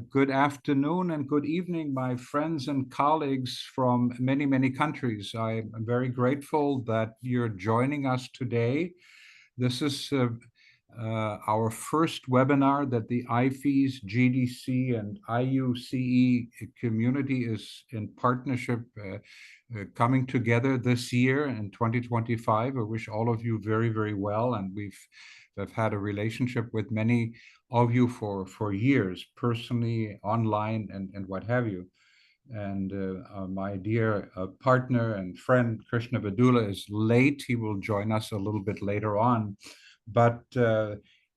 good afternoon and good evening, my friends and colleagues from many, many countries. I'm very grateful that you're joining us today. This is our first webinar that the IFEES GDC and IUCEE community is in partnership coming together this year in 2025. I wish all of you very, very well, and I've had a relationship with many of you for years, personally, online, and what have you. And my dear partner and friend Krishna Vidula is late. He will join us a little bit later on, but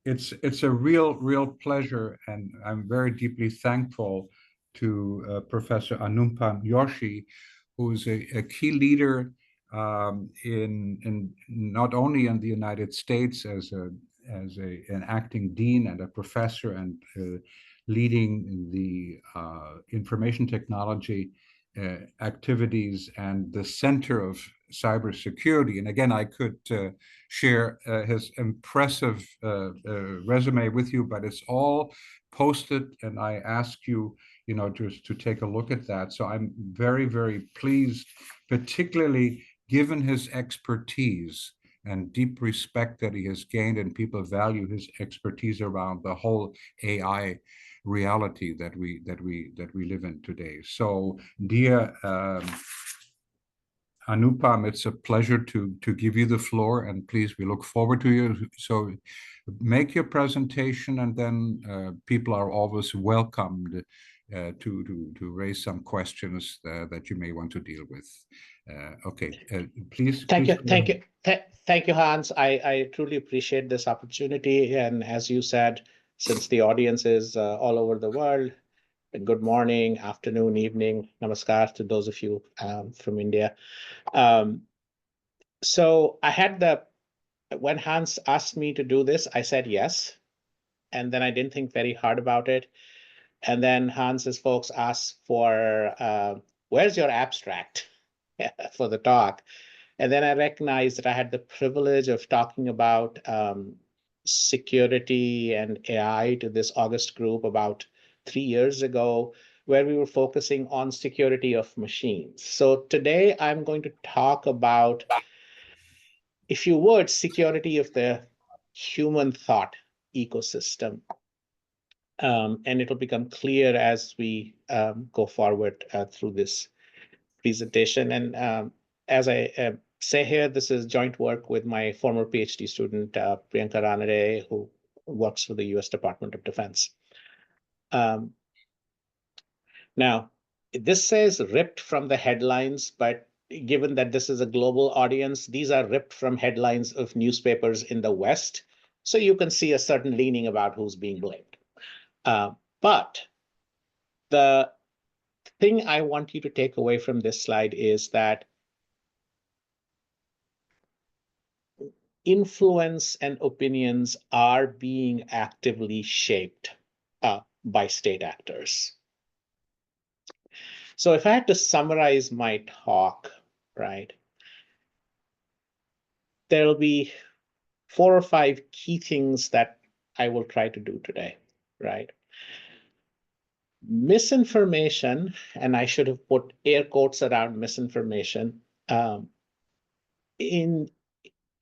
it's a real pleasure, and I'm very deeply thankful to Professor Anupam Joshi, who's a key leader in not only in the United States as an acting dean and a professor and leading the information technology activities and the center of cybersecurity. And again, I could share his impressive resume with you, but it's all posted, and I ask you, just to take a look at that. So I'm very, very pleased, particularly given his expertise and deep respect that he has gained, and people value his expertise around the whole AI reality that we live in today. So, dear Anupam, it's a pleasure to give you the floor, and please, we look forward to you. So, make your presentation, and then people are always welcomed to raise some questions that you may want to deal with. Okay, please. Thank you, Hans. I truly appreciate this opportunity. And as you said, since the audience is all over the world, good morning, afternoon, evening, namaskar to those of you from India. So I had when Hans asked me to do this, I said yes. And then I didn't think very hard about it. And then Hans's folks asked for, where's your abstract for the talk? And then I recognized that I had the privilege of talking about security and AI to this August group about 3 years ago, where we were focusing on security of machines. So today I'm going to talk about, if you would, security of the human thought ecosystem. And it'll become clear as we go forward through this presentation. And as I say here, this is joint work with my former PhD student, Priyanka Ranade, who works for the US Department of Defense. Now, this says ripped from the headlines, but given that this is a global audience, these are ripped from headlines of newspapers in the West. So you can see a certain leaning about who's being blamed. But the thing I want you to take away from this slide is that influence and opinions are being actively shaped by state actors. So if I had to summarize my talk, right, there'll be 4 or 5 key things that I will try to do today, right? Misinformation, and I should have put air quotes around misinformation,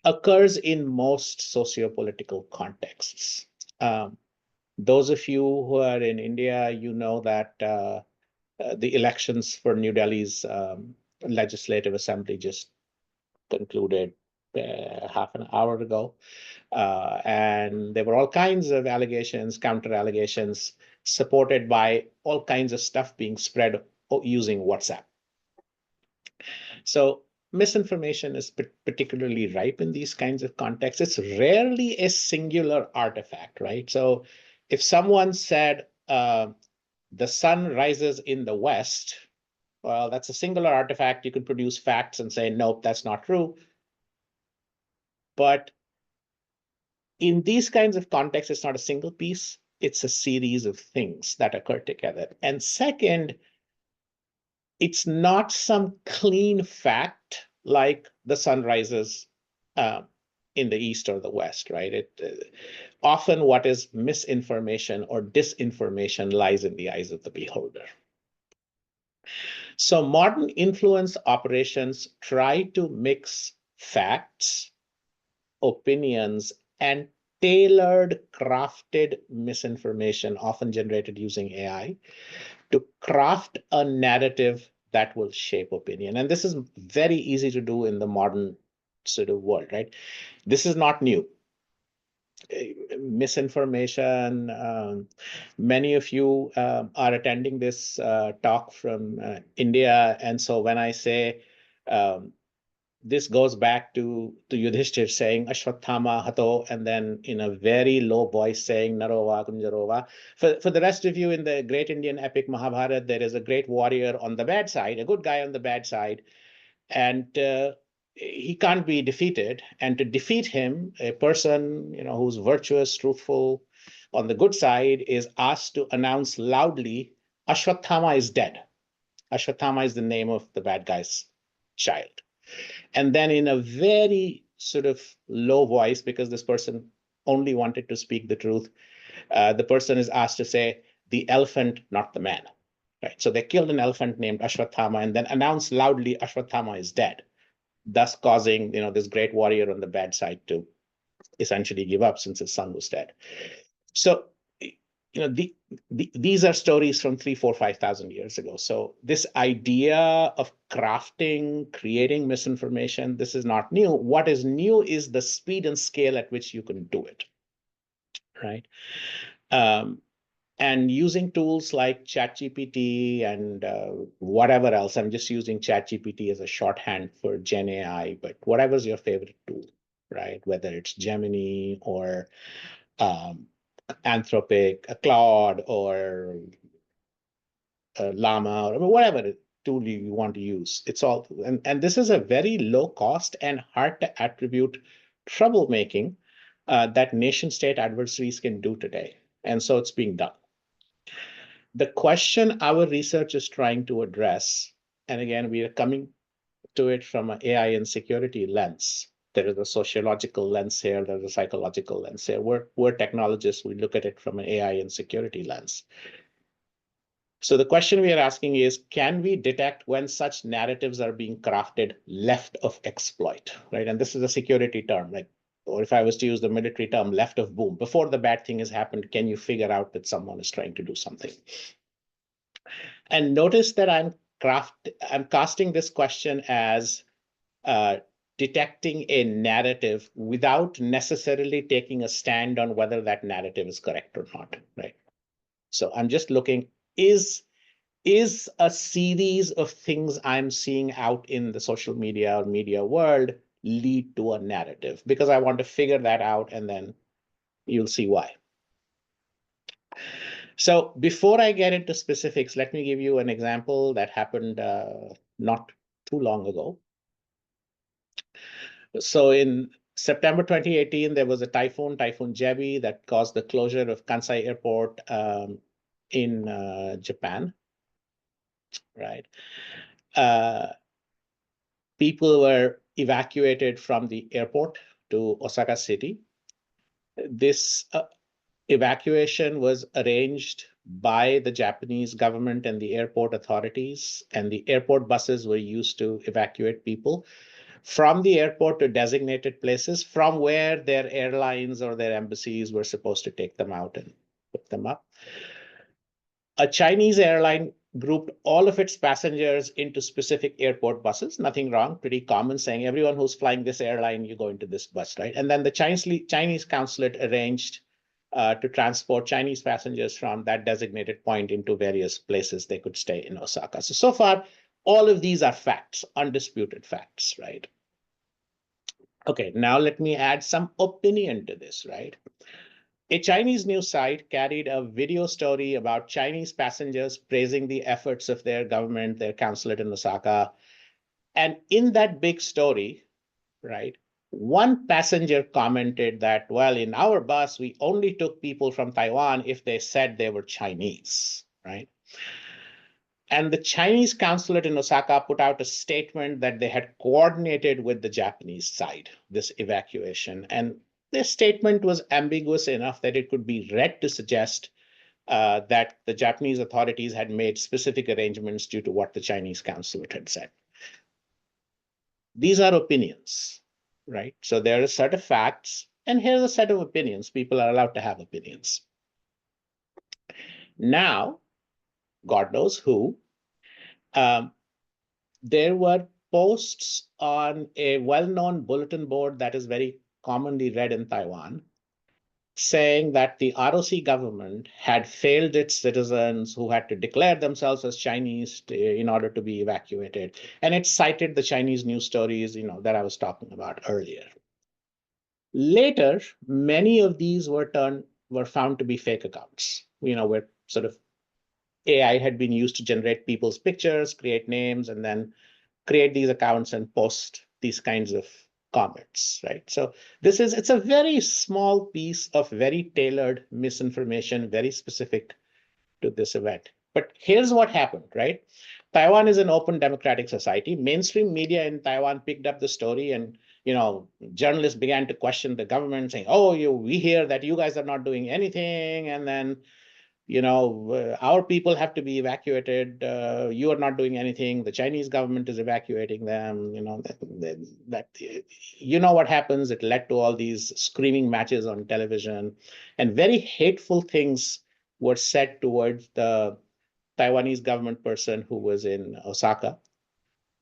occurs in most sociopolitical contexts. Those of you who are in India, you know that the elections for New Delhi's Legislative Assembly just concluded half an hour ago. And there were all kinds of allegations, counter allegations, supported by all kinds of stuff being spread using WhatsApp. So misinformation is particularly ripe in these kinds of contexts. It's rarely a singular artifact, right? So if someone said the sun rises in the west, well, that's a singular artifact. You can produce facts and say, nope, that's not true. But in these kinds of contexts, it's not a single piece. It's a series of things that occur together. And second, it's not some clean fact like the sun rises in the East or the West, right? Often what is misinformation or disinformation lies in the eyes of the beholder. So modern influence operations try to mix facts, opinions, and tailored, crafted misinformation, often generated using AI, to craft a narrative that will shape opinion. And this is very easy to do in the modern sort of world, right? This is not new. Misinformation. Many of you are attending this talk from India. And so when I say this goes back to Yudhishthir saying Ashwathama Hato, and then in a very low voice saying Narova Kunjarova. For the rest of you, in the great Indian epic Mahabharata, there is a great warrior on the bad side, a good guy on the bad side, and he can't be defeated. And to defeat him, a person who's virtuous, truthful, on the good side is asked to announce loudly, Ashwathama is dead. Ashwathama is the name of the bad guy's child. And then in a very sort of low voice, because this person only wanted to speak the truth, the person is asked to say, the elephant, not the man. Right? So they killed an elephant named Ashwathama and then announced loudly, Ashwathama is dead, thus causing this great warrior on the bad side to essentially give up since his son was dead. So these are stories from 3, 4, 5,000 years ago. So this idea of crafting, creating misinformation, this is not new. What is new is the speed and scale at which you can do it, right? And using tools like ChatGPT and whatever else. I'm just using ChatGPT as a shorthand for Gen AI, but whatever's your favorite tool, right? Whether it's Gemini or Anthropic, a Claude, or a Llama, or whatever tool you want to use. It's all, and this is a very low cost and hard to attribute troublemaking that nation state adversaries can do today. And so it's being done. The question our research is trying to address, and again, we are coming to it from an AI and security lens. There is a sociological lens here, there's a psychological lens here. We're technologists, we look at it from an AI and security lens. So the question we are asking is, can we detect when such narratives are being crafted left of exploit, right? And this is a security term, like, or if I was to use the military term, left of boom. Before the bad thing has happened, can you figure out that someone is trying to do something? And notice that I'm casting this question as detecting a narrative without necessarily taking a stand on whether that narrative is correct or not, right? So I'm just looking, is a series of things I'm seeing out in the social media or media world lead to a narrative? Because I want to figure that out, and then you'll see why. So before I get into specifics, let me give you an example that happened not too long ago. So in September 2018, there was a Typhoon Jebi, that caused the closure of Kansai Airport in Japan, right? People were evacuated from the airport to Osaka City. This evacuation was arranged by the Japanese government and the airport authorities, and the airport buses were used to evacuate people from the airport to designated places from where their airlines or their embassies were supposed to take them out and pick them up. A Chinese airline grouped all of its passengers into specific airport buses. Nothing wrong, pretty common, saying everyone who's flying this airline, you go into this bus, right? And then the Chinese consulate arranged to transport Chinese passengers from that designated point into various places they could stay in Osaka. So far, all of these are facts, undisputed facts, right? Okay, now let me add some opinion to this, right? A Chinese news site carried a video story about Chinese passengers praising the efforts of their government, their consulate in Osaka. And in that big story, right, one passenger commented that, well, in our bus, we only took people from Taiwan if they said they were Chinese, right? And the Chinese consulate in Osaka put out a statement that they had coordinated with the Japanese side, this evacuation. And their statement was ambiguous enough that it could be read to suggest that the Japanese authorities had made specific arrangements due to what the Chinese consulate had said. These are opinions, right? So there are a set of facts, and here's a set of opinions. People are allowed to have opinions. Now, God knows who, there were posts on a well-known bulletin board that is very commonly read in Taiwan, saying that the ROC government had failed its citizens who had to declare themselves as Chinese in order to be evacuated. And it cited the Chinese news stories, that I was talking about earlier. Later, many of these were found to be fake accounts, where sort of AI had been used to generate people's pictures, create names, and then create these accounts and post these kinds of comments, right? So it's a very small piece of very tailored misinformation, very specific to this event. But here's what happened, right? Taiwan is an open democratic society. Mainstream media in Taiwan picked up the story, and journalists began to question the government, saying, "Oh, we hear that you guys are not doing anything, and then our people have to be evacuated. You are not doing anything. The Chinese government is evacuating them." What happens. It led to all these screaming matches on television, and very hateful things were said towards the Taiwanese government person who was in Osaka.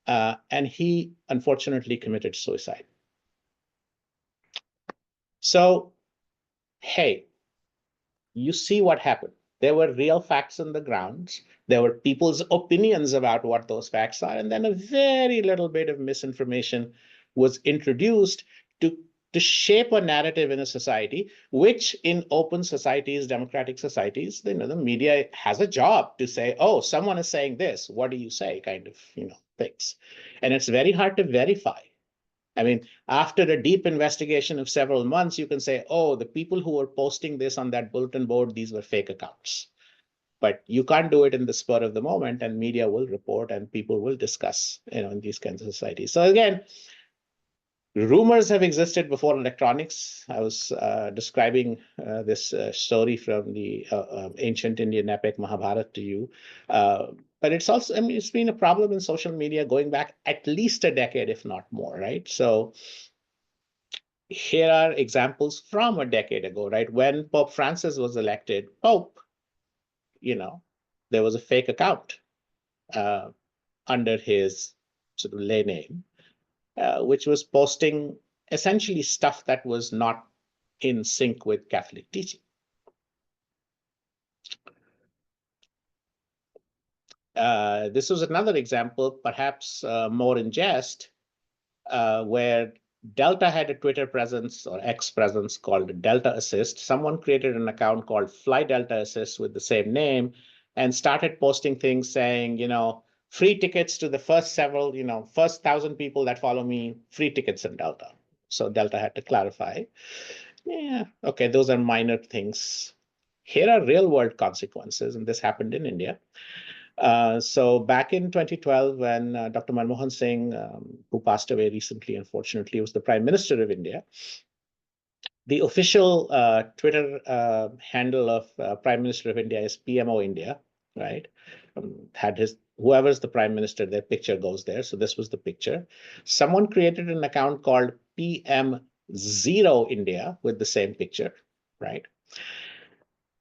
And he unfortunately committed suicide. So, hey, you see what happened. There were real facts on the grounds. There were people's opinions about what those facts are. And then a very little bit of misinformation was introduced to shape a narrative in a society, which in open societies, democratic societies, the media has a job to say, "Oh, someone is saying this. What do you say?" kind of, things. And it's very hard to verify. I mean, after a deep investigation of several months, you can say, "Oh, the people who were posting this on that bulletin board, these were fake accounts." But you can't do it in the spur of the moment, and media will report and people will discuss, in these kinds of societies. So again, rumors have existed before electronics. I was describing this story from the ancient Indian epic Mahabharata to you. But it's also, it's been a problem in social media going back at least a decade, if not more, right? So here are examples from a decade ago, right? When Pope Francis was elected Pope, there was a fake account under his sort of lay name, which was posting essentially stuff that was not in sync with Catholic teaching. This was another example, perhaps more in jest, where Delta had a Twitter presence or X presence called Delta Assist. Someone created an account called Fly Delta Assist with the same name and started posting things saying, free tickets to the first 1,000 people that follow me, free tickets in Delta. So Delta had to clarify. Yeah, okay, those are minor things. Here are real world consequences, and this happened in India. So back in 2012, when Dr. Manmohan Singh, who passed away recently, unfortunately, was the Prime Minister of India, the official Twitter handle of Prime Minister of India is PMO India, right? Had whoever's the Prime Minister, their picture goes there. So this was the picture. Someone created an account called PM0 India with the same picture, right?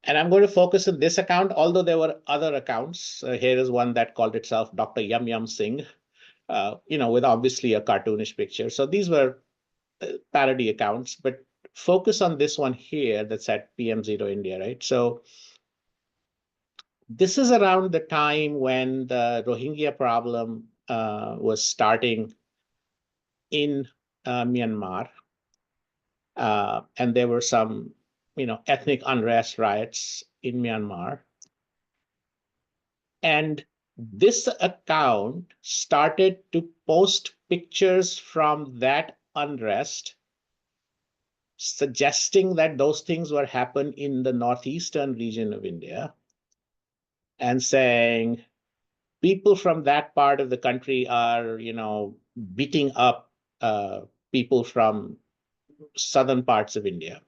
And I'm going to focus on this account, although there were other accounts. Here is one that called itself Dr. Yum Yum Singh, with obviously a cartoonish picture. So these were parody accounts, but focus on this one here that's at PM0 India, right? So this is around the time when the Rohingya problem was starting in Myanmar. And there were some, ethnic unrest riots in Myanmar. And this account started to post pictures from that unrest, suggesting that those things were happening in the northeastern region of India, and saying, people from that part of the country are, beating up people from southern parts of India.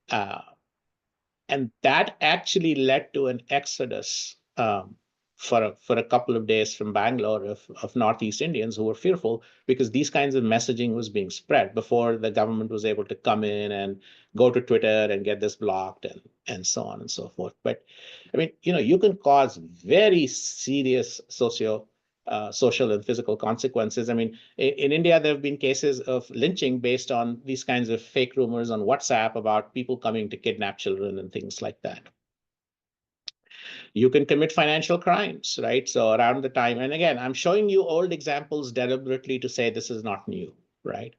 And that actually led to an exodus for a couple of days from Bangalore of Northeast Indians who were fearful because these kinds of messaging was being spread before the government was able to come in and go to Twitter and get this blocked and so on and so forth. But I mean, you can cause very serious social and physical consequences. I mean, in India, there have been cases of lynching based on these kinds of fake rumors on WhatsApp about people coming to kidnap children and things like that. You can commit financial crimes, right? So around the time, and again, I'm showing you old examples deliberately to say this is not new, right?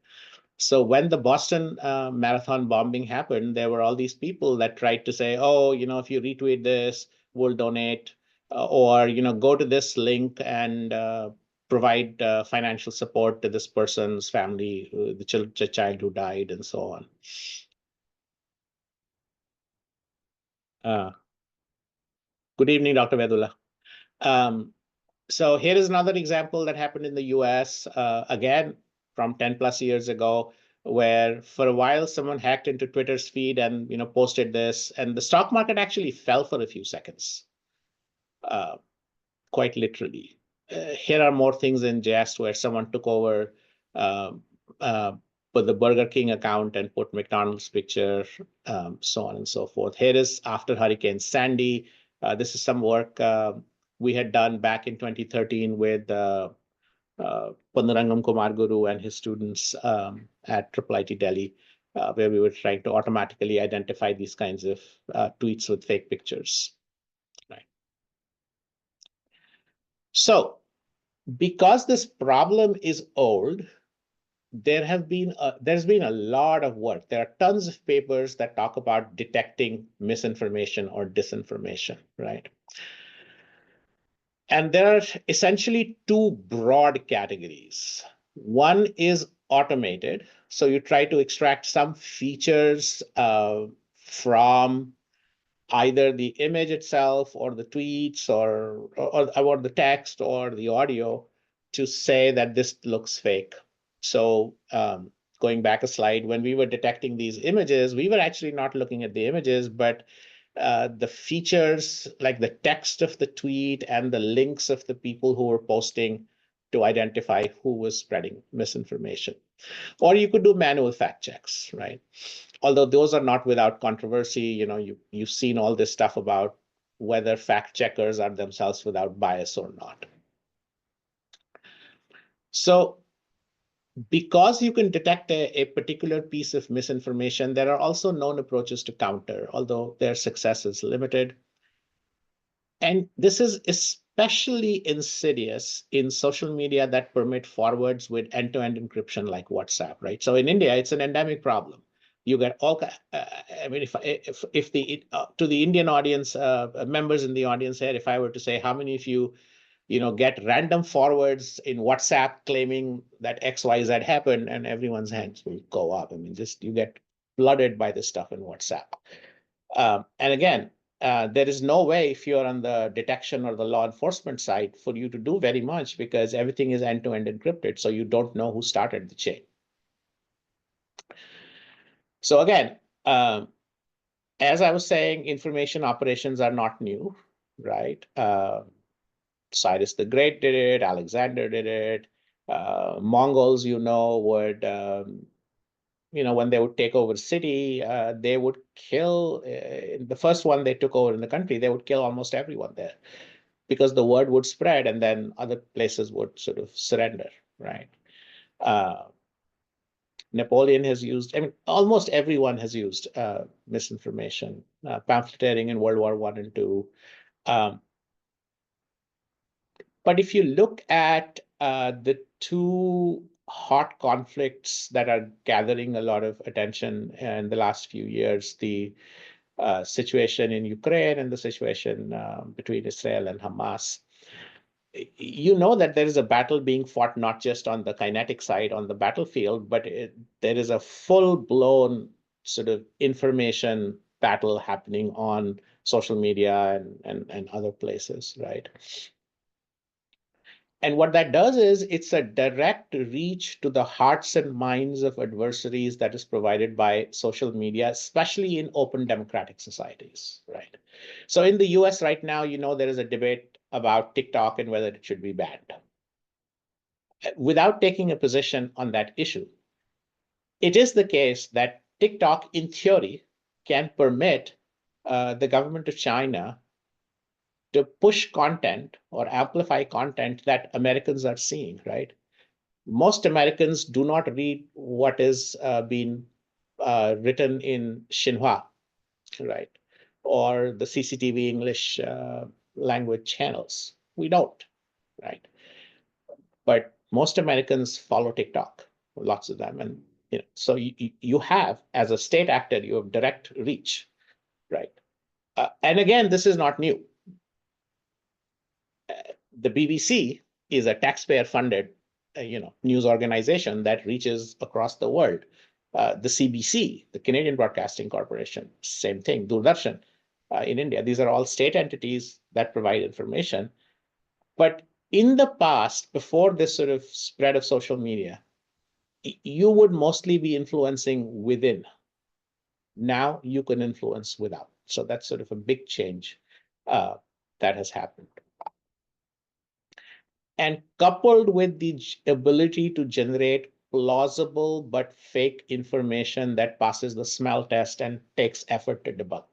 So when the Boston Marathon bombing happened, there were all these people that tried to say, oh, if you retweet this, we'll donate, or, go to this link and provide financial support to this person's family, the child who died, and so on. Good evening, Dr. Vedula. So here is another example that happened in the US, again, from 10 plus years ago, where for a while someone hacked into Twitter's feed and posted this, and the stock market actually fell for a few seconds, quite literally. Here are more things in jest where someone took over put the Burger King account and put McDonald's picture, so on and so forth. Here is after Hurricane Sandy. This is some work we had done back in 2013 with Pannurangam Kumar Guru and his students at IIIT Delhi, where we were trying to automatically identify these kinds of tweets with fake pictures. Right. So, because this problem is old, there's been a lot of work. There are tons of papers that talk about detecting misinformation or disinformation, right? And there are essentially two broad categories. One is automated. So you try to extract some features from either the image itself or the tweets or the text or the audio to say that this looks fake. So going back a slide, when we were detecting these images, we were actually not looking at the images, but the features like the text of the tweet and the links of the people who were posting to identify who was spreading misinformation. Or you could do manual fact checks, right? Although those are not without controversy. You've seen all this stuff about whether fact checkers are themselves without bias or not. So because you can detect a particular piece of misinformation, there are also known approaches to counter, although their success is limited. And this is especially insidious in social media that permit forwards with end-to-end encryption like WhatsApp, right? So in India, it's an endemic problem. You get all, I mean, if the to the Indian audience, members in the audience here, if I were to say how many of you, get random forwards in WhatsApp claiming that XYZ happened, and everyone's hands will go up. I mean, just you get flooded by this stuff in WhatsApp. And again, there is no way if you're on the detection or the law enforcement side for you to do very much because everything is end-to-end encrypted, so you don't know who started the chain. So again, as I was saying, information operations are not new, right? Cyrus the Great did it, Alexander did it, Mongols, would when they would take over a city, they would kill, the first one they took over in the country, they would kill almost everyone there because the word would spread and then other places would sort of surrender, right? Napoleon has used, I mean, almost everyone has used misinformation, pamphleteering in World War I and II. But if you look at the two hot conflicts that are gathering a lot of attention in the last few years, the situation in Ukraine and the situation between Israel and Hamas, you know that there is a battle being fought not just on the kinetic side on the battlefield, but there is a full-blown sort of information battle happening on social media and other places, right? And what that does is it's a direct reach to the hearts and minds of adversaries that is provided by social media, especially in open democratic societies, right? So in the US right now, there is a debate about TikTok and whether it should be banned. Without taking a position on that issue, it is the case that TikTok, in theory, can permit the government of China to push content or amplify content that Americans are seeing, right? Most Americans do not read what is being written in Xinhua, right? Or the CCTV English language channels. We don't, right? But most Americans follow TikTok, lots of them. And so you have, as a state actor, you have direct reach, right? And again, this is not new. The BBC is a taxpayer-funded, news organization that reaches across the world. The CBC, the Canadian Broadcasting Corporation, same thing. Doordarshan in India. These are all state entities that provide information. But in the past, before this sort of spread of social media, you would mostly be influencing within. Now you can influence without. So that's sort of a big change that has happened. And coupled with the ability to generate plausible but fake information that passes the smell test and takes effort to debunk.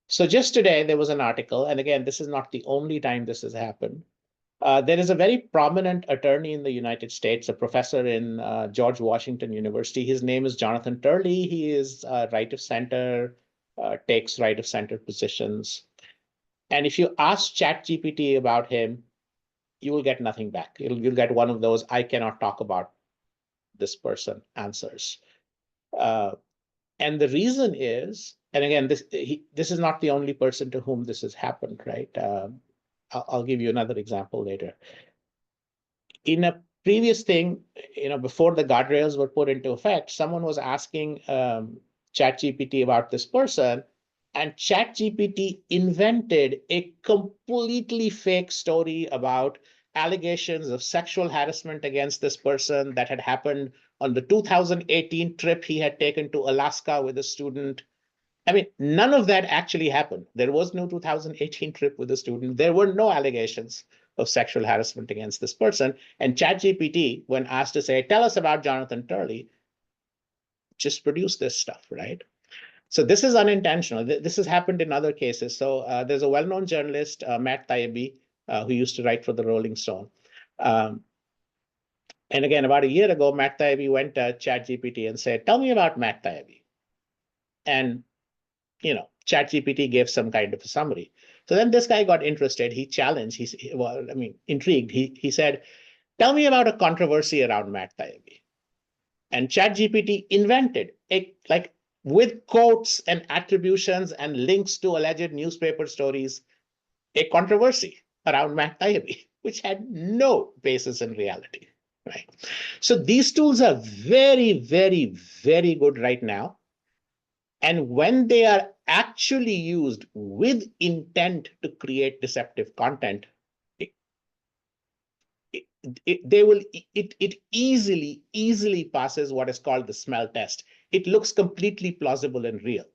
So just today, there was an article, and again, this is not the only time this has happened. There is a very prominent attorney in the United States, a professor in George Washington University. His name is Jonathan Turley. He is right of center, takes right of center positions. And if you ask ChatGPT about him, you will get nothing back. You'll get one of those, I cannot talk about this person answers. And the reason is, and again, this is not the only person to whom this has happened, right? I'll give you another example later. In a previous thing, before the guardrails were put into effect, someone was asking ChatGPT about this person, and ChatGPT invented a completely fake story about allegations of sexual harassment against this person that had happened on the 2018 trip he had taken to Alaska with a student. I mean, none of that actually happened. There was no 2018 trip with a student. There were no allegations of sexual harassment against this person. And ChatGPT, when asked to say, tell us about Jonathan Turley, just produce this stuff, right? So this is unintentional. This has happened in other cases. So there's a well-known journalist, Matt Taibbi, who used to write for the Rolling Stone. And again, about a year ago, Matt Taibbi went to ChatGPT and said, tell me about Matt Taibbi. And, ChatGPT gave some kind of a summary. So then this guy got interested. He challenged, intrigued. He said, tell me about a controversy around Matt Taibbi. And ChatGPT invented with quotes and attributions and links to alleged newspaper stories, a controversy around Matt Taibbi, which had no basis in reality, right? So these tools are very, very, very good right now. And when they are actually used with intent to create deceptive content, it easily passes what is called the smell test. It looks completely plausible and real.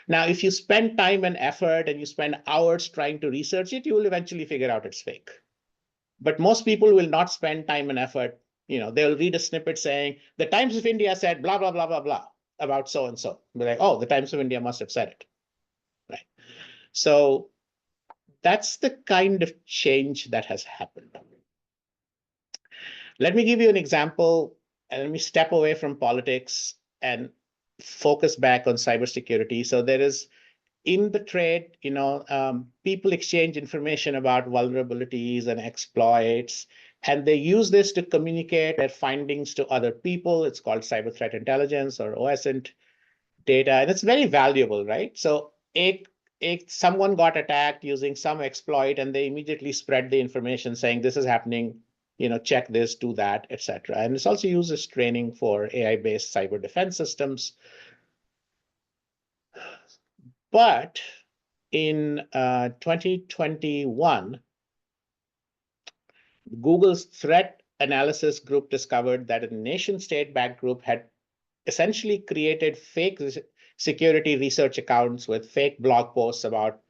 Now, if you spend time and effort and you spend hours trying to research it, you will eventually figure out it's fake. But most people will not spend time and effort. They'll read a snippet saying, the Times of India said blah, blah, blah, blah, blah about so-and-so. Be like, oh, the Times of India must have said it, right? So that's the kind of change that has happened. Let me give you an example, and let me step away from politics and focus back on cybersecurity. So there is, in the trade, people exchange information about vulnerabilities and exploits, and they use this to communicate their findings to other people. It's called cyber threat intelligence or OSINT data, and it's very valuable, right? So someone got attacked using some exploit, and they immediately spread the information saying this is happening, check this, do that, etc. And it's also used as training for AI-based cyber defense systems. But in 2021, Google's threat analysis group discovered that a nation-state backed group had essentially created fake security research accounts with fake blog posts about,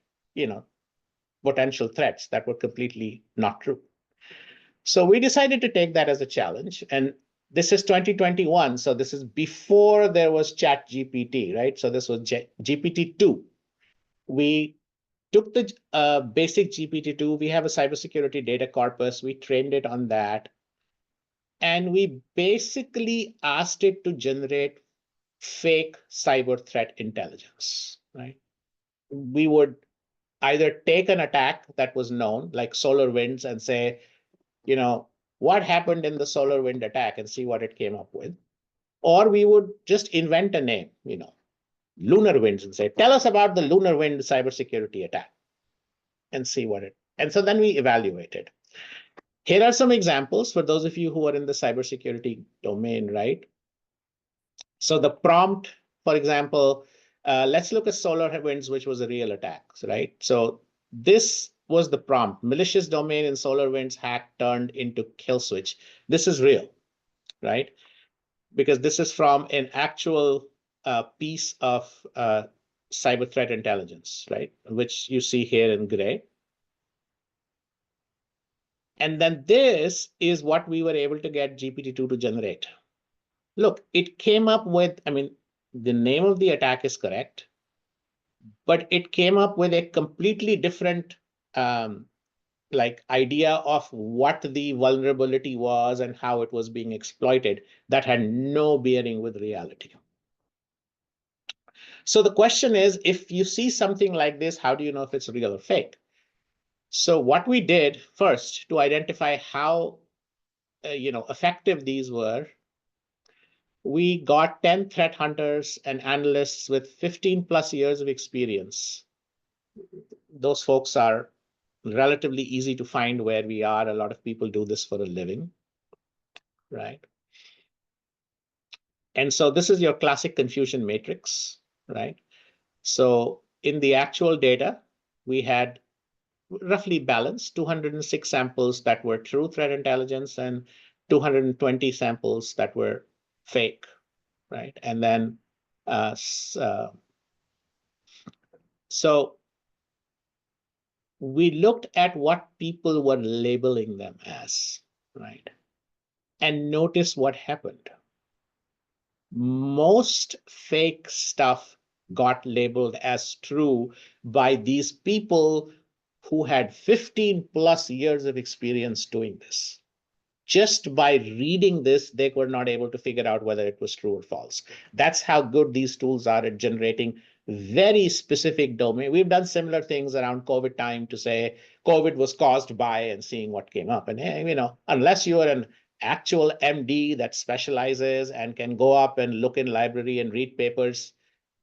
potential threats that were completely not true. So we decided to take that as a challenge. And this is 2021. So this is before there was Chat GPT, right? So this was GPT-2. We took the basic GPT-2. We have a cybersecurity data corpus. We trained it on that. And we basically asked it to generate fake cyber threat intelligence, right? We would either take an attack that was known, like SolarWinds, and say, what happened in the SolarWind attack and see what it came up with. Or we would just invent a name, Lunar Winds, and say, tell us about the Lunar Wind cybersecurity attack and see what it, and so then we evaluated. Here are some examples for those of you who are in the cybersecurity domain, right? So the prompt, for example, let's look at SolarWinds, which was a real attack, right? So this was the prompt: malicious domain in SolarWinds hack turned into kill switch. This is real, right? Because this is from an actual piece of cyber threat intelligence, right? Which you see here in gray. And then this is what we were able to get GPT-2 to generate. Look, it came up with, the name of the attack is correct, but it came up with a completely different idea of what the vulnerability was and how it was being exploited that had no bearing with reality. So the question is, if you see something like this, how do you know if it's real or fake? So what we did first to identify how effective these were, we got 10 threat hunters and analysts with 15 plus years of experience. Those folks are relatively easy to find where we are. A lot of people do this for a living, right? And so this is your classic confusion matrix, right? So in the actual data, we had roughly balanced 206 samples that were true threat intelligence and 220 samples that were fake, right? And then, so we looked at what people were labeling them as, right? And notice what happened. Most fake stuff got labeled as true by these people who had 15 plus years of experience doing this. Just by reading this, they were not able to figure out whether it was true or false. That's how good these tools are at generating very specific domain. We've done similar things around COVID time to say COVID was caused by and seeing what came up. And unless you are an actual MD that specializes and can go up and look in library and read papers,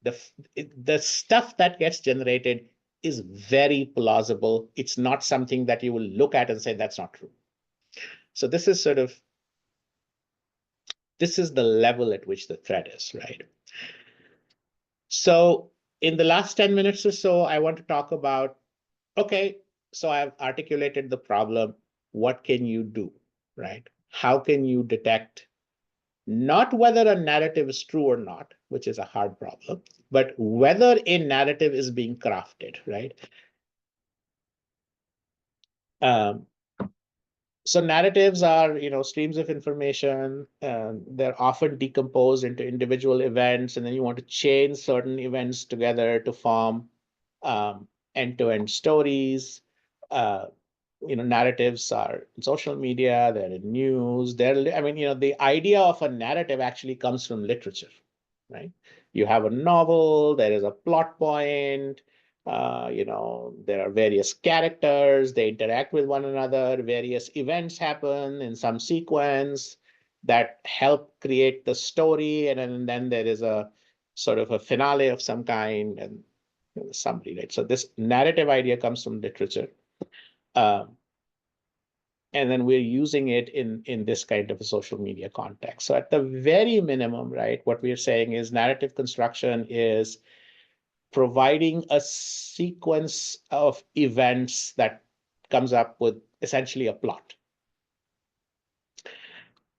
the stuff that gets generated is very plausible. It's not something that you will look at and say that's not true. So this is the level at which the threat is, right? So in the last 10 minutes or so, I want to talk about, okay, so I've articulated the problem. What can you do, right? How can you detect not whether a narrative is true or not, which is a hard problem, but whether a narrative is being crafted, right? So narratives are, streams of information. They're often decomposed into individual events, and then you want to chain certain events together to form end-to-end stories. Narratives are in social media, they're in news. The idea of a narrative actually comes from literature, right? You have a novel, there is a plot point, there are various characters, they interact with one another, various events happen in some sequence that help create the story, and then there is a sort of a finale of some kind and summary, right? So this narrative idea comes from literature. And then we're using it in this kind of a social media context. So at the very minimum, right, what we're saying is narrative construction is providing a sequence of events that comes up with essentially a plot,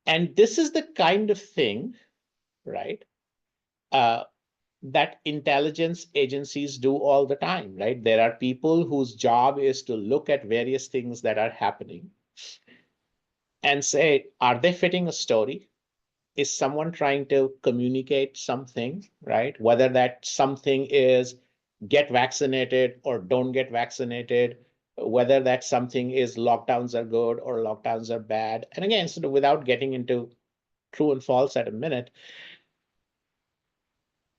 And this is the kind of thing, right, that intelligence agencies do all the time, right? There are people whose job is to look at various things that are happening and say, are they fitting a story? Is someone trying to communicate something, right? Whether that something is get vaccinated or don't get vaccinated, whether that something is lockdowns are good or lockdowns are bad. And again, sort of without getting into true and false at a minute,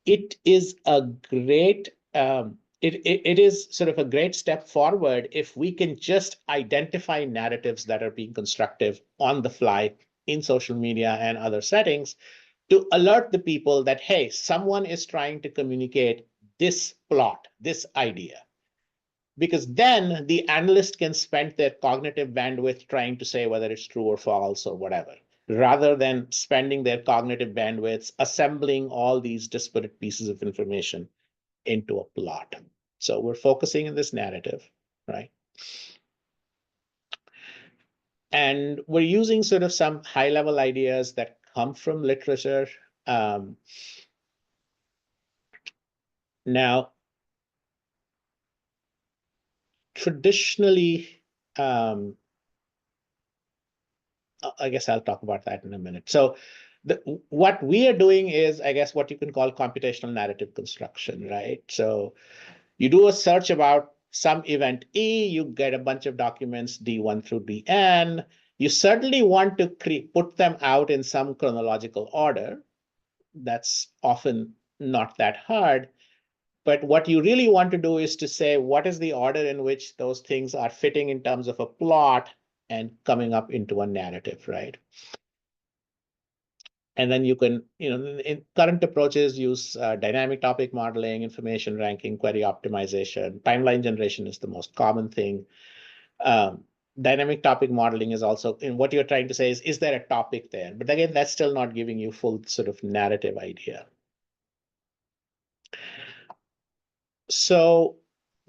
it is a great it is sort of a great step forward if we can just identify narratives that are being constructive on the fly in social media and other settings to alert the people that, hey, someone is trying to communicate this plot, this idea. Because then the analyst can spend their cognitive bandwidth trying to say whether it's true or false or whatever, rather than spending their cognitive bandwidths assembling all these disparate pieces of information into a plot. So we're focusing on this narrative, right? And we're using sort of some high-level ideas that come from literature. Now, traditionally, I guess I'll talk about that in a minute. So what we are doing is, I guess, what you can call computational narrative construction, right? So you do a search about some event E, you get a bunch of documents D1 through Dn. You certainly want to put them out in some chronological order. That's often not that hard. But what you really want to do is to say, what is the order in which those things are fitting in terms of a plot and coming up into a narrative, right? And then you can, in current approaches, use dynamic topic modeling, information ranking, query optimization. Timeline generation is the most common thing. Dynamic topic modeling is also, and what you're trying to say is there a topic there? But again, that's still not giving you full sort of narrative idea. So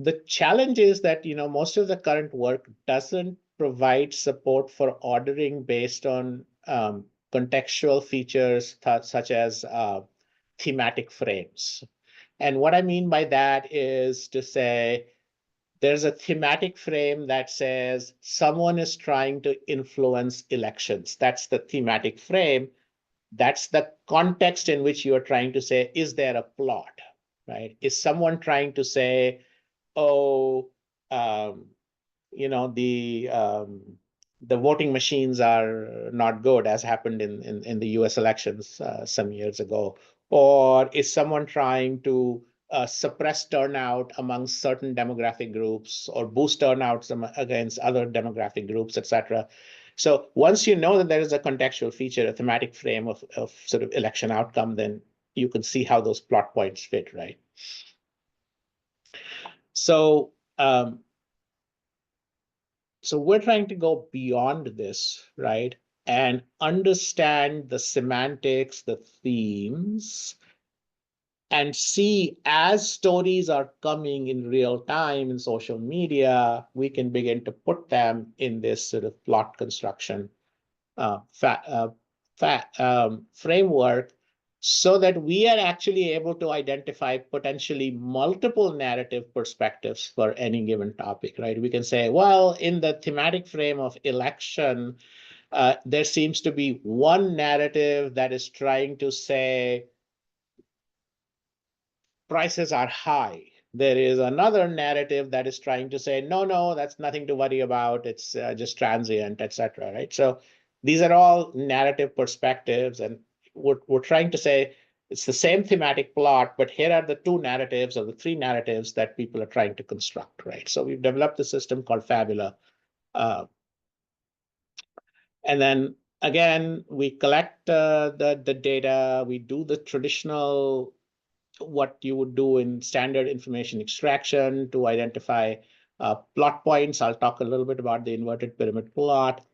the challenge is that, most of the current work doesn't provide support for ordering based on contextual features such as thematic frames. And what I mean by that is to say, there's a thematic frame that says someone is trying to influence elections. That's the thematic frame. That's the context in which you're trying to say, is there a plot, right? Is someone trying to say, oh, the voting machines are not good, as happened in the US elections some years ago? Or is someone trying to suppress turnout among certain demographic groups or boost turnouts against other demographic groups, et cetera? So once you know that there is a contextual feature, a thematic frame of sort of election outcome, then you can see how those plot points fit, right? So so we're trying to go beyond this, right? And understand the semantics, the themes, and see as stories are coming in real time in social media, we can begin to put them in this sort of plot construction framework so that we are actually able to identify potentially multiple narrative perspectives for any given topic, right? We can say, well, in the thematic frame of election, there seems to be one narrative that is trying to say prices are high. There is another narrative that is trying to say, no, that's nothing to worry about. It's just transient, et cetera, right? So these are all narrative perspectives, and we're trying to say it's the same thematic plot, but here are the two narratives or the three narratives that people are trying to construct, right? So we've developed a system called Fabula. And then again, we collect the data, we do the traditional what you would do in standard information extraction to identify plot points. I'll talk a little bit about the inverted pyramid plot.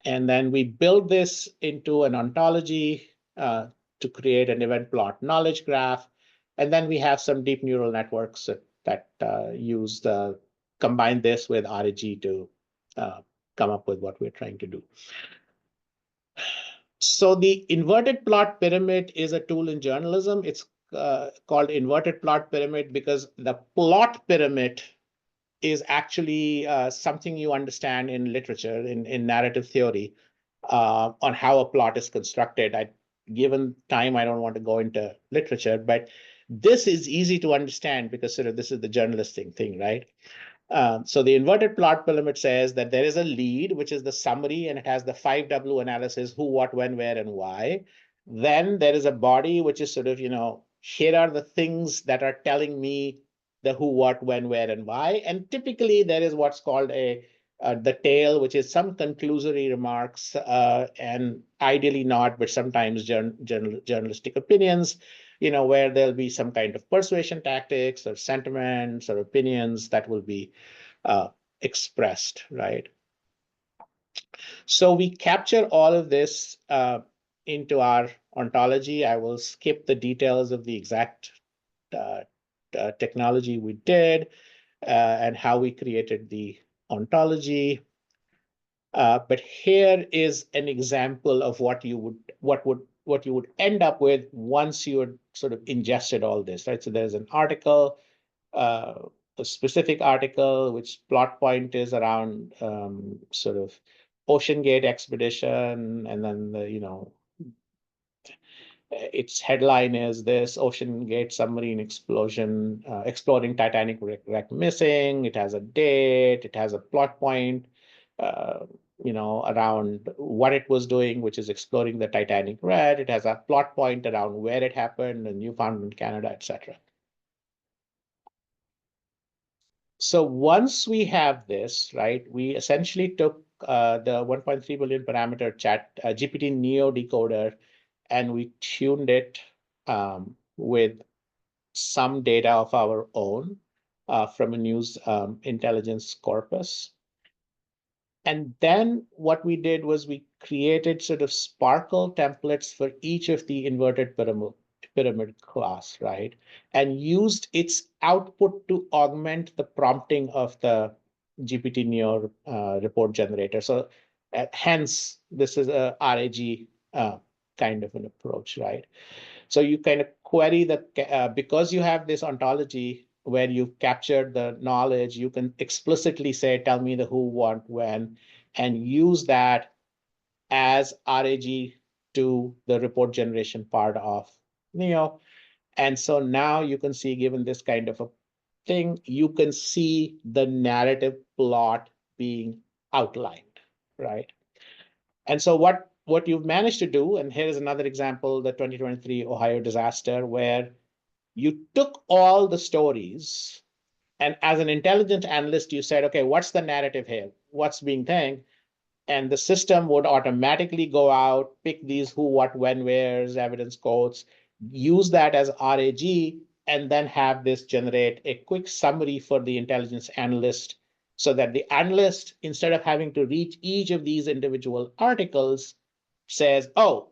And then we build this into an ontology to create an event plot knowledge graph. And then we have some deep neural networks that combine this with RAG to come up with what we're trying to do. So the inverted plot pyramid is a tool in journalism. It's called inverted plot pyramid because the plot pyramid is actually something you understand in literature, in narrative theory, on how a plot is constructed. Given time, I don't want to go into literature, but this is easy to understand because sort of this is the journalistic thing, right? So the inverted plot pyramid says that there is a lead, which is the summary, and it has the 5W analysis: who, what, when, where, and why. Then there is a body, which is sort of, here are the things that are telling me the who, what, when, where, and why. And typically there is what's called the tail, which is some conclusory remarks, and ideally not, but sometimes journalistic opinions, where there'll be some kind of persuasion tactics or sentiments or opinions that will be expressed, right? So we capture all of this into our ontology. I will skip the details of the exact technology we did and how we created the ontology. But here is an example of what you would end up with once you had sort of ingested all this, right? So there's an article, uh, a specific article, which plot point is around sort of Ocean Gate expedition, and then its headline is this: Ocean Gate submarine explosion, exploring Titanic wreck missing. It has a date, it has a plot point, uh, around what it was doing, which is exploring the Titanic wreck. It has a plot point around where it happened in Newfoundland, Canada, etc. So once we have this, right, we essentially took the 1.3 billion parameter GPT Neo decoder, and we tuned it with some data of our own from a news intelligence corpus. And then what we did was we created sort of Sparkle templates for each of the inverted pyramid class, right? And used its output to augment the prompting of the GPT Neo report generator. So hence, this is a RAG kind of an approach, right? So you kind of query because you have this ontology where you've captured the knowledge, you can explicitly say, tell me the who, what, when, and use that as RAG to the report generation part of Neo. And so now you can see, given this kind of a thing, you can see the narrative plot being outlined, right? And so what you've managed to do, and here is another example, the 2023 Ohio disaster, where you took all the stories, and as an intelligence analyst, you said, okay, what's the narrative here? What's being thing? And the system would automatically go out, pick these who, what, when, where's, evidence quotes, use that as RAG, and then have this generate a quick summary for the intelligence analyst, so that the analyst, instead of having to read each of these individual articles, says, oh,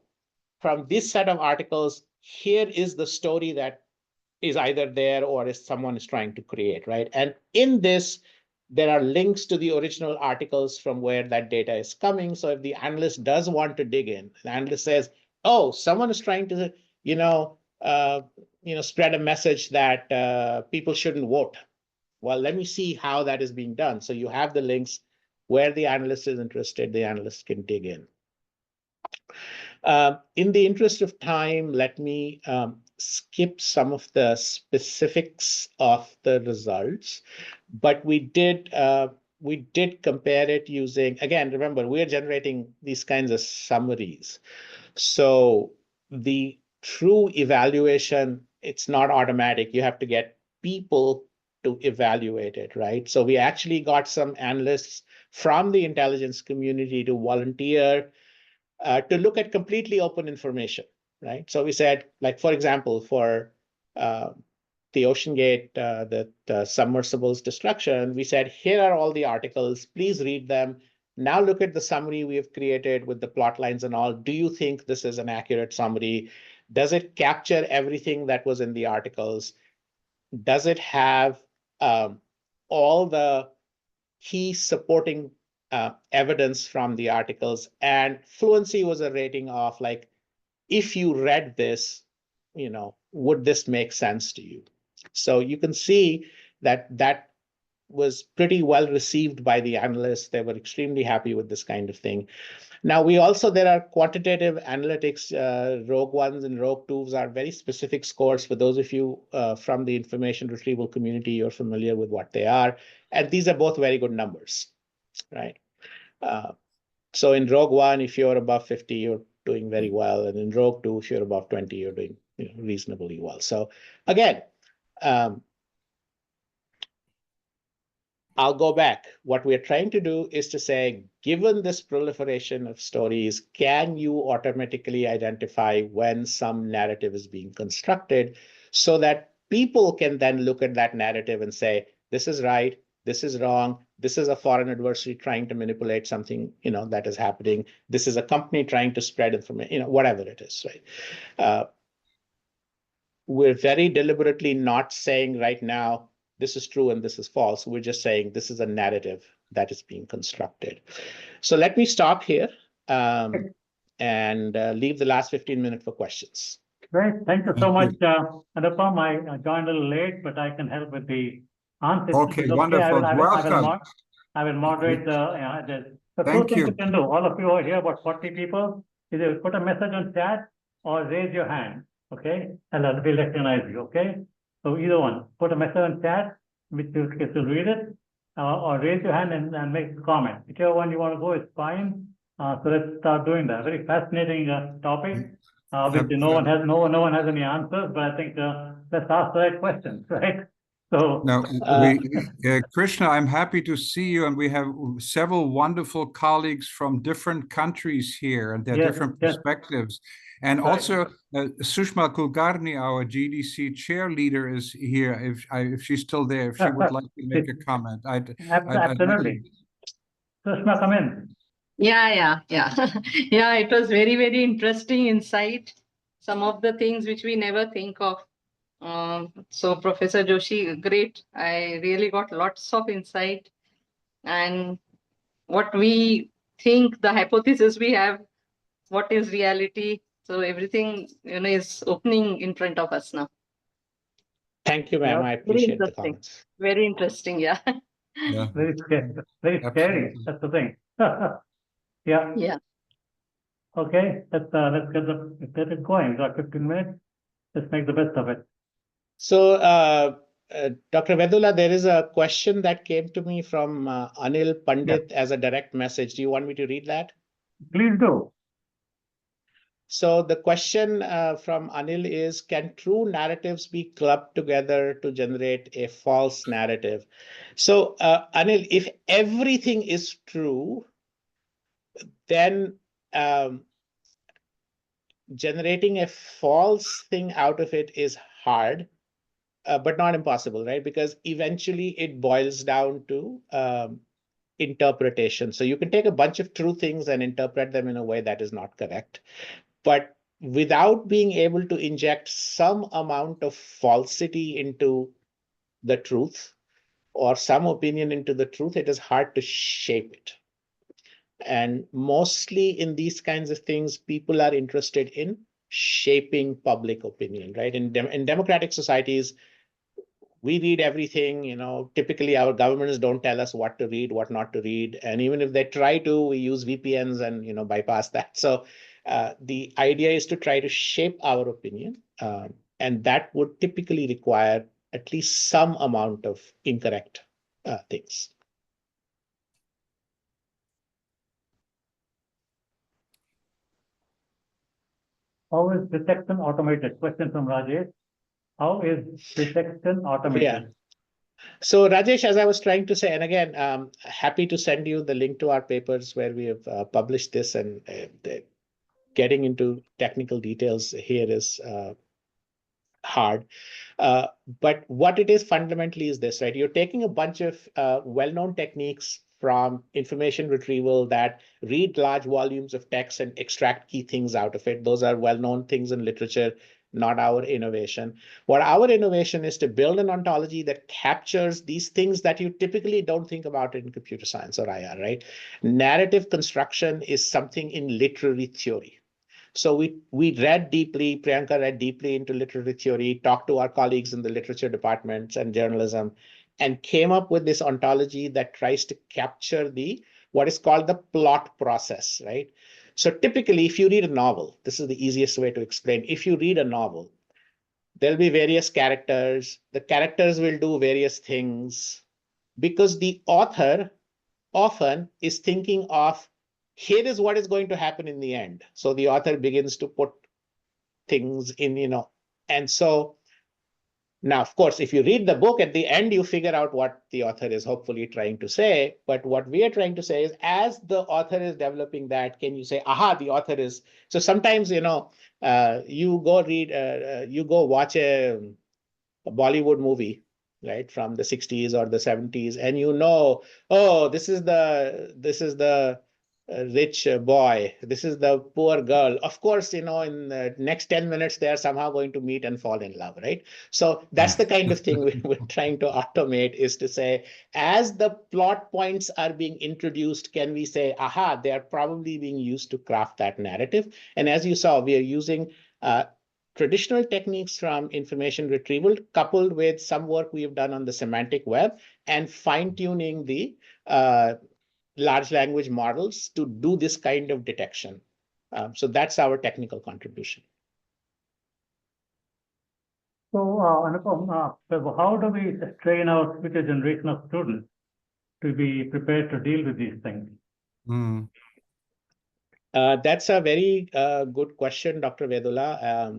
from this set of articles, here is the story that is either there or is someone is trying to create, right? And in this, there are links to the original articles from where that data is coming. So if the analyst does want to dig in, the analyst says, oh, someone is trying to, spread a message that people shouldn't vote. Well, let me see how that is being done. So you have the links where the analyst is interested, the analyst can dig in. In the interest of time, let me skip some of the specifics of the results, but we did compare it using, again, remember, we're generating these kinds of summaries. So the true evaluation, it's not automatic. You have to get people to evaluate it, right? So we actually got some analysts from the intelligence community to volunteer to look at completely open information, right? So we said, like, for example, for the Ocean Gate, the submersibles destruction, we said, here are all the articles, please read them. Now look at the summary we have created with the plot lines and all. Do you think this is an accurate summary? Does it capture everything that was in the articles? Does it have all the key supporting evidence from the articles. And fluency was a rating of like, if you read this, would this make sense to you? So you can see that was pretty well received by the analysts. They were extremely happy with this kind of thing. Now, there are quantitative analytics, Rogue 1s and Rogue 2s are very specific scores. For those of you from the information retrieval community, you're familiar with what they are. And these are both very good numbers, right? So in Rogue 1, if you're above 50, you're doing very well. And in Rogue 2, if you're above 20, you're doing reasonably well. So again, I'll go back. What we're trying to do is to say, given this proliferation of stories, can you automatically identify when some narrative is being constructed so that people can then look at that narrative and say, this is right, this is wrong, this is a foreign adversary trying to manipulate something, that is happening. This is a company trying to spread information, whatever it is, right? We're very deliberately not saying right now, this is true and this is false. We're just saying this is a narrative that is being constructed. So let me stop here and leave the last 15 minutes for questions. Great. Thank you so much, Anupam. I joined a little late, but I can help with the answers. Okay, wonderful. Welcome. I will moderate the Thank two things you. you can do. All of you are here, about 40 people. Either put a message on chat or raise your hand. Okay, and we'll recognize you. Okay, so either one, put a message on chat, which you will read it, or raise your hand and make a comment. Whichever one you want to go is fine. So let's start doing that. Very fascinating topic. Obviously, no one has any answers, but I think let's ask the right questions, right? So now, Krishna, I'm happy to see you, and we have several wonderful colleagues from different countries here, and their different perspectives. And also, Sushma Kulkarni, our GDC chair leader, is here. If she's still there, if she would like to make a comment, absolutely. Sushma, come in. Yeah. Yeah, it was very, very interesting insight. Some of the things which we never think of. So Professor Joshi, great. I really got lots of insight. And what we think, the hypothesis we have, what is reality. So everything is opening in front of us now. Thank you, ma'am. I appreciate the comments. Very interesting, yeah. Very scary. Very scary. That's the thing. Yeah. Okay, let's get it going. We've got 15 minutes. Let's make the best of it. So, Dr. Vedula, there is a question that came to me from Anil Pandit as a direct message. Do you want me to read that? Please do. So the question from Anil is, can true narratives be clubbed together to generate a false narrative? So Anil, if everything is true, then generating a false thing out of it is hard, but not impossible, right? Because eventually it boils down to interpretation. So you can take a bunch of true things and interpret them in a way that is not correct. But without being able to inject some amount of falsity into the truth or some opinion into the truth, it is hard to shape it. And mostly in these kinds of things, people are interested in shaping public opinion, right? In democratic societies, we read everything, typically our governments don't tell us what to read, what not to read. And even if they try to, we use VPNs and, bypass that. So the idea is to try to shape our opinion. And that would typically require at least some amount of incorrect things. How is detection automated? Question from Rajesh. How is detection automated? Yeah. So Rajesh, as I was trying to say, and again, happy to send you the link to our papers where we have published this, and getting into technical details here is hard. But what it is fundamentally is this, right? You're taking a bunch of well-known techniques from information retrieval that read large volumes of text and extract key things out of it. Those are well-known things in literature. not our innovation. What our innovation is to build an ontology that captures these things that you typically don't think about in computer science or IR, right? Narrative construction is something in literary theory. So we read deeply, Priyanka read deeply into literary theory, talked to our colleagues in the literature departments and journalism, and came up with this ontology that tries to capture what is called the plot process, right? So typically, if you read a novel, this is the easiest way to explain. If you read a novel, there'll be various characters. The characters will do various things because the author often is thinking of, here is what is going to happen in the end. So the author begins to put things in, and so now, of course, if you read the book at the end, you figure out what the author is hopefully trying to say. But what we are trying to say is, as the author is developing that, can you say, aha, the author is. So sometimes, you go watch a Bollywood movie, right, from the 60s or the 70s, and oh, this is the rich boy, this is the poor girl. Of course, in the next 10 minutes, they are somehow going to meet and fall in love, right? So that's the kind of thing we're trying to automate, is to say, as the plot points are being introduced, can we say, aha, they are probably being used to craft that narrative. And as you saw, we are using traditional techniques from information retrieval, coupled with some work we've done on the semantic web, and fine-tuning the large language models to do this kind of detection. So that's our technical contribution. So, Anupam, how do we train our future generation of students to be prepared to deal with these things? That's a very good question, Dr. Vedula.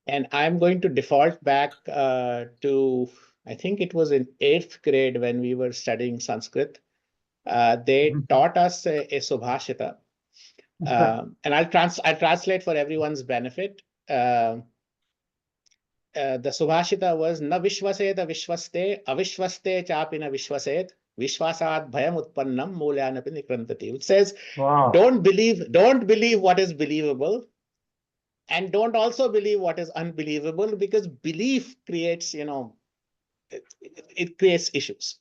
And I'm going to default back to, I think it was in 8th grade when we were studying Sanskrit. They taught us a Subhashita. And I'll translate for everyone's benefit. The Subhashita was na vishvaseta vishvaste avishvaste chapina vishvaset vishvasad bhayam utpannam mulyanapi nikrantati. It says, wow, don't believe what is believable, and don't also believe what is unbelievable, because belief creates, it creates issues.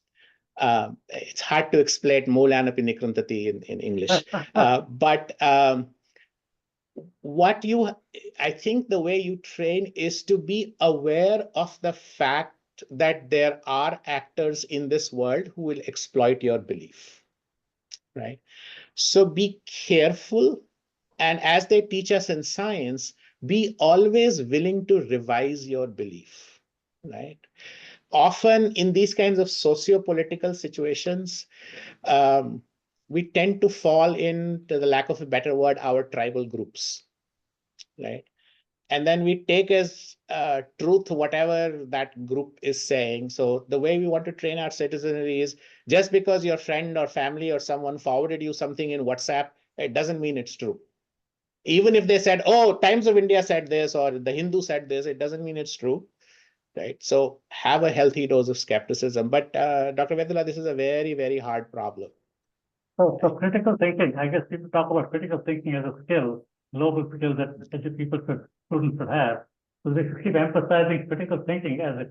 It's hard to explain Molanapi Nikrantati in English. But I think the way you train is to be aware of the fact that there are actors in this world who will exploit your belief, right? So be careful. And as they teach us in science, be always willing to revise your belief, right? Often in these kinds of socio-political situations, we tend to fall into the lack of a better word, our tribal groups, right? And then we take as truth whatever that group is saying. So the way we want to train our citizenry is, just because your friend or family or someone forwarded you something in WhatsApp, it doesn't mean it's true. Even if they said, oh, Times of India said this, or the Hindu said this, it doesn't mean it's true, right? So have a healthy dose of skepticism. But Dr. Vedula, this is a very, very hard problem. So critical thinking, I guess people talk about critical thinking as a skill, global skill that students should have. So they should keep emphasizing critical thinking as a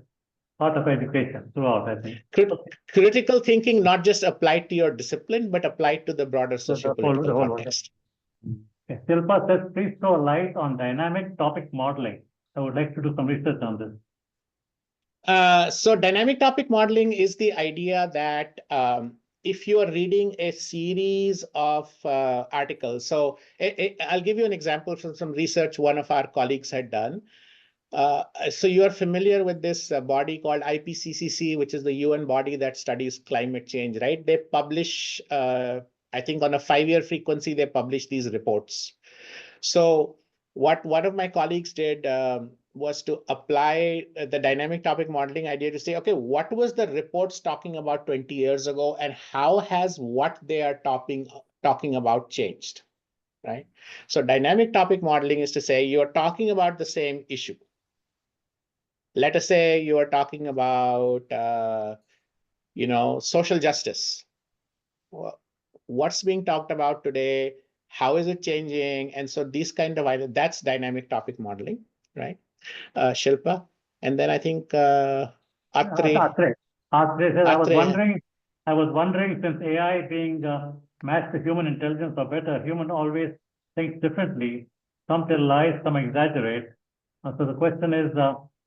part of education throughout, I think. Critical thinking, not just applied to your discipline, but applied to the broader socio-political context. Okay. Shilpa says, please throw a light on dynamic topic modeling. I would like to do some research on this. So dynamic topic modeling is the idea that if you are reading a series of articles, so I'll give you an example from some research one of our colleagues had done. So you are familiar with this body called IPCC, which is the UN body that studies climate change, right? They publish, I think on a 5-year frequency, they publish these reports. So what one of my colleagues did was to apply the dynamic topic modeling idea to say, okay, what was the reports talking about 20 years ago, and how has what they are talking about changed, right? So dynamic topic modeling is to say, you're talking about the same issue. Let us say you are talking about, social justice. Well, what's being talked about today? How is it changing? And so these kind of, that's dynamic topic modeling. right? Shilpa, and then I think Atre. Atre says, Atre. I was wondering, since AI being matched to human intelligence or better, human always thinks differently. Some tell lies, some exaggerate. So the question is,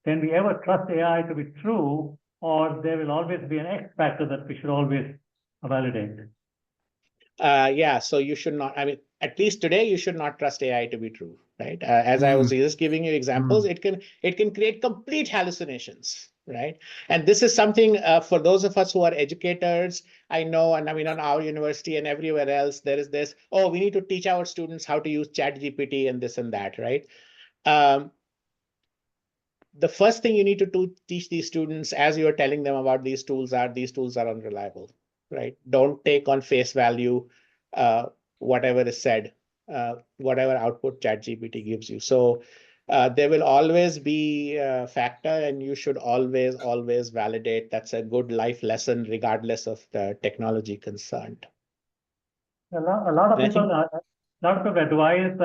can we ever trust AI to be true, or there will always be an X factor that we should always validate? Yeah, so you should not, I mean, at least today, you should not trust AI to be true, right? As I was just giving you examples, it can create complete hallucinations, right? And this is something for those of us who are educators, I know, and I mean, on our university and everywhere else, there is this, oh, we need to teach our students how to use ChatGPT and this and that, right? The first thing you need to teach these students as you're telling them about these tools are unreliable, right? Don't take on face value whatever is said, whatever output ChatGPT gives you. So there will always be a factor, and you should always validate. That's a good life lesson, regardless of the technology concerned. A lot of people advise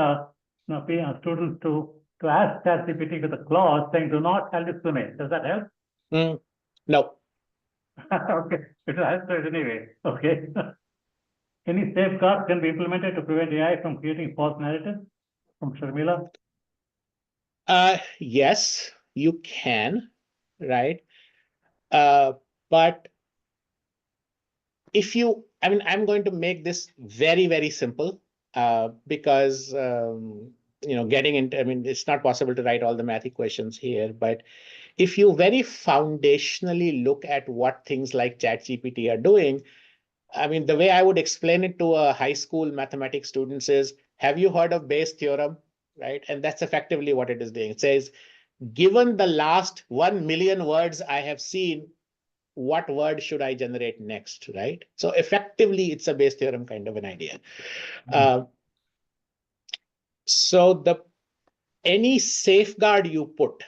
students to ask ChatGPT with a clause saying, "Do not hallucinate." Does that help? No. Okay, it has to anyway. Okay. Any safeguards can be implemented to prevent AI from creating false narratives? From Sharmila? Yes, you can, right? But if you, I mean, I'm going to make this very, very simple because, getting into, I mean, it's not possible to write all the math equations here, but if you very foundationally look at what things like ChatGPT are doing, I mean, the way I would explain it to a high school mathematics students is, have you heard of Bayes' theorem, right? And that's effectively what it is doing. It says, given the last 1 million words I have seen, what word should I generate next, right? So effectively, it's a Bayes' theorem kind of an idea. So any safeguard you put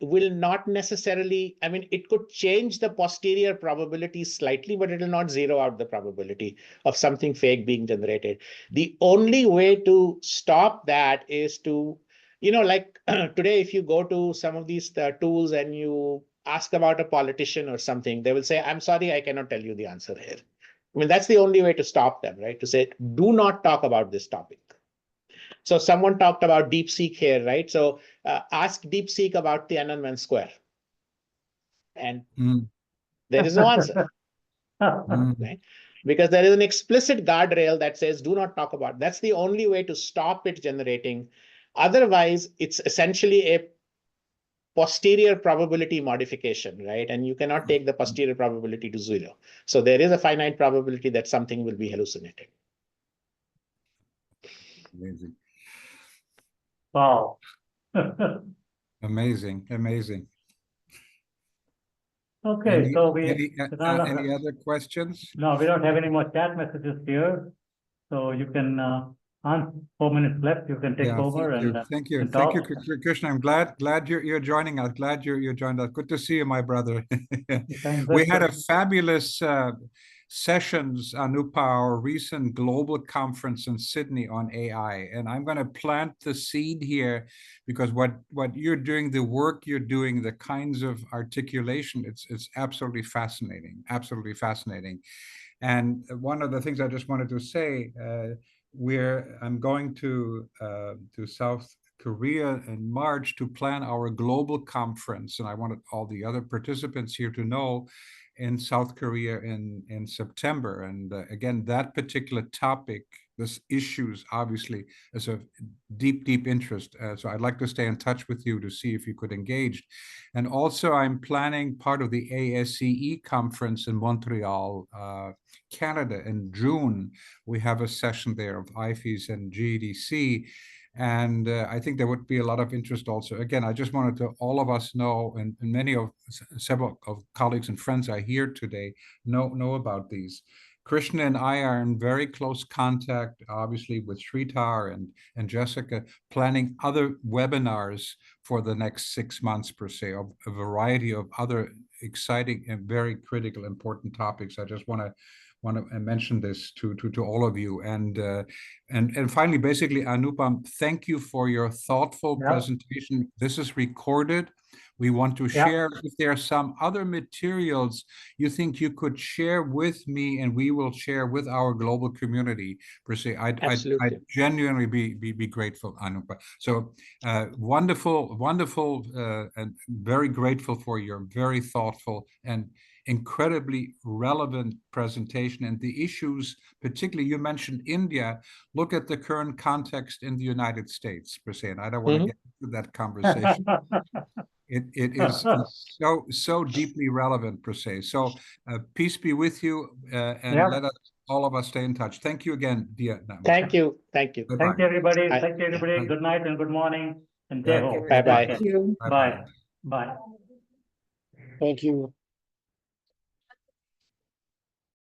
will not necessarily, I mean, it could change the posterior probability slightly, but it will not zero out the probability of something fake being generated. The only way to stop that is to, like today, if you go to some of these tools and you ask about a politician or something, they will say, I'm sorry, I cannot tell you the answer here. I mean, that's the only way to stop them, right? To say, do not talk about this topic. So someone talked about DeepSeek here, right? So ask DeepSeek about Tiananmen Square. And there is no answer, right? Because there is an explicit guardrail that says, do not talk about it. That's the only way to stop it generating. Otherwise, it's essentially a posterior probability modification, right? And you cannot take the posterior probability to zero. So there is a finite probability that something will be hallucinated. Amazing. Wow. Amazing. Okay, so any other questions? No, we don't have any more chat messages here. So you can, 4 minutes left, you can take over. Thank you, Krishna. I'm glad you're joining us. Glad you joined us. Good to see you, my brother. We had a fabulous sessions, Anupam, our recent global conference in Sydney on AI. And I'm going to plant the seed here because what you're doing, the work you're doing, the kinds of articulation, it's absolutely fascinating, And one of the things I just wanted to say, I'm going to South Korea in March to plan our global conference, and I wanted all the other participants here to know, in South Korea in September. And again, that particular topic, this issues obviously is of deep interest. So I'd like to stay in touch with you to see if you could engage. And also I'm planning part of the ASCE conference in Montreal, Canada in June. We have a session there of IFEES and GEDC. And I think there would be a lot of interest also. Again, I just wanted to all of us know, and several of colleagues and friends I hear today know about these. Krishna and I are in very close contact, obviously, with Sritar and Jessica, planning other webinars for the next 6 months per se, of a variety of other exciting and very critical, important topics. I just want to mention this to all of you. And finally, basically, Anupam, thank you for your thoughtful presentation. This is recorded. We want to share if there are some other materials you think you could share with me, and we will share with our global community per se. I'd genuinely be grateful, Anupam. So wonderful, and very grateful for your very thoughtful and incredibly relevant presentation, and the issues, particularly you mentioned India. Look at the current context in the United States per se, and I don't want to get into that conversation. It is so deeply relevant per se. So peace be with you, and let us, all of us, stay in touch. Thank you again, dear. Thank you. Thank you. Thank you, everybody. Thank you, everybody. Good night and good morning. And stay home. Bye-bye. Thank you. Bye. Bye. Thank you.